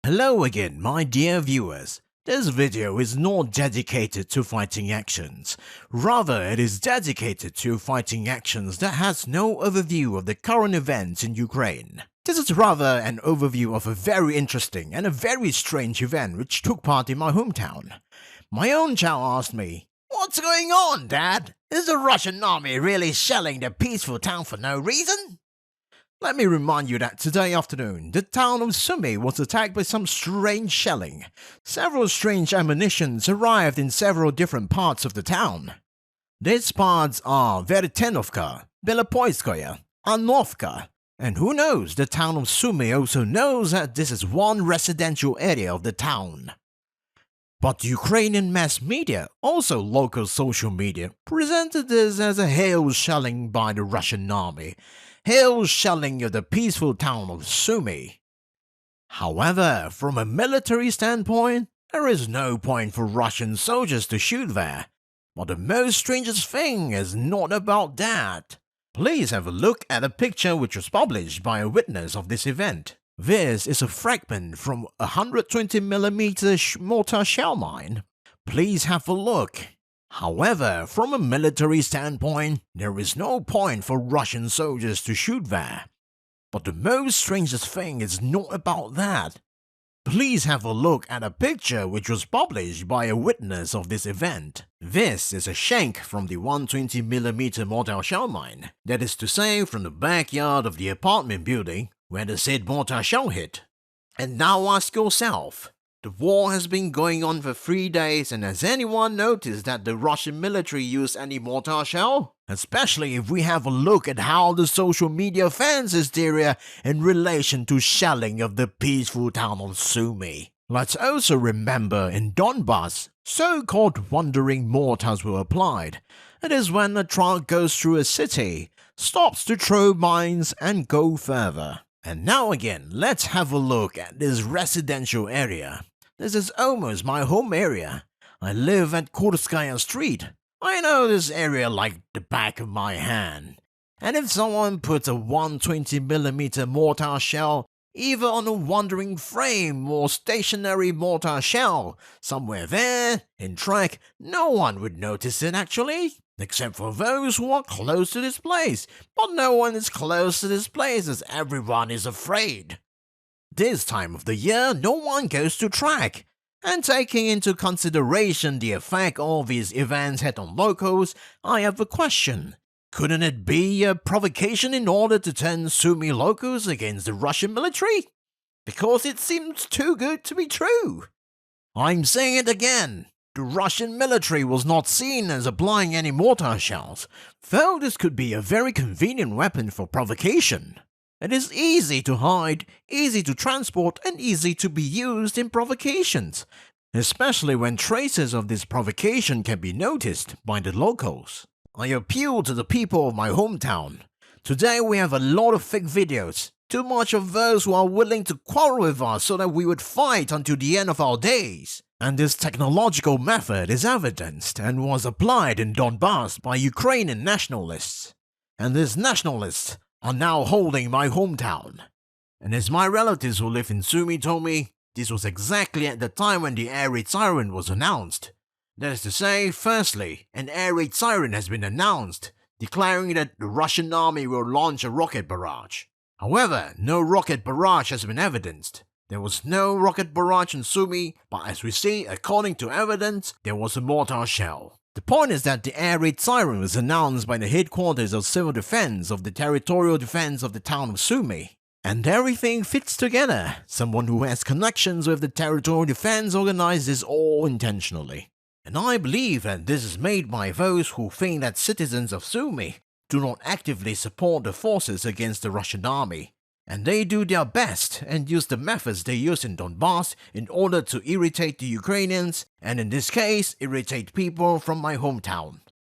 Hello again, my dear viewers. This video is not dedicated to fighting actions. Rather, it is dedicated to fighting actions that has no overview of the current events in Ukraine. This is rather an overview of a very interesting and a very strange event which took part in my hometown. My own child asked me, "What's going on, Dad? Is the Russian army really shelling the peaceful town for no reason?" Let me remind you that today afternoon, the town of Sumy was attacked by some strange shelling. Several strange ammunitions arrived in several different parts of the town. These parts are Vertenovka, Belopoyskoye, Anovka, and who knows, the town of Sumy also knows that this is one residential area of the town. But Ukrainian mass media, also local social media, presented this as a hail shelling by the Russian army. Hail shelling of the peaceful town of Sumy. However, from a military standpoint, there is no point for Russian soldiers to shoot there. But the most strangest thing is not about that. Please have a look at a picture which was published by a witness of this event. This is a fragment from a 120mm mortar shell mine. Please have a look. However, from a military standpoint, there is no point for Russian soldiers to shoot there. But the most strangest thing is not about that. Please have a look at a picture which was published by a witness of this event. This is a shank from the 120mm mortar shell mine, that is to say from the backyard of the apartment building where the said mortar shell hit. And now ask yourself, the war has been going on for 3 days, and has anyone noticed that the Russian military used any mortar shell? Especially if we have a look at how the social media fans hysteria in relation to shelling of the peaceful town of Sumy. Let's also remember in Donbass, so-called wandering mortars were applied. It is when a truck goes through a city, stops to throw mines and go further. And now again, let's have a look at this residential area. This is almost my home area. I live at Kurskaya Street. I know this area like the back of my hand. And if someone puts a 120mm mortar shell either on a wandering frame or stationary mortar shell somewhere there in track, no one would notice it actually. Except for those who are close to this place. But no one is close to this place as everyone is afraid. This time of the year, no one goes to track. And taking into consideration the effect all these events had on locals, I have a question. Couldn't it be a provocation in order to turn Sumy locals against the Russian military? Because it seems too good to be true. I'm saying it again. The Russian military was not seen as applying any mortar shells, though this could be a very convenient weapon for provocation. It is easy to hide, easy to transport, and easy to be used in provocations, especially when traces of this provocation can be noticed by the locals. I appeal to the people of my hometown. Today we have a lot of fake videos, too much of those who are willing to quarrel with us so that we would fight until the end of our days. And this technological method is evidenced and was applied in Donbass by Ukrainian nationalists. And these nationalists are now holding my hometown. And as my relatives who live in Sumy told me, this was exactly at the time when the air raid siren was announced. That is to say, firstly, an air raid siren has been announced, declaring that the Russian army will launch a rocket barrage. However, no rocket barrage has been evidenced. There was no rocket barrage in Sumy, but as we see, according to evidence, there was a mortar shell. The point is that the air raid siren was announced by the headquarters of civil defense of the territorial defense of the town of Sumy. And everything fits together. Someone who has connections with the territorial defense organized this all intentionally. And I believe that this is made by those who think that citizens of Sumy do not actively support the forces against the Russian army. And they do their best and use the methods they use in Donbass in order to irritate the Ukrainians, and in this case, irritate people from my hometown.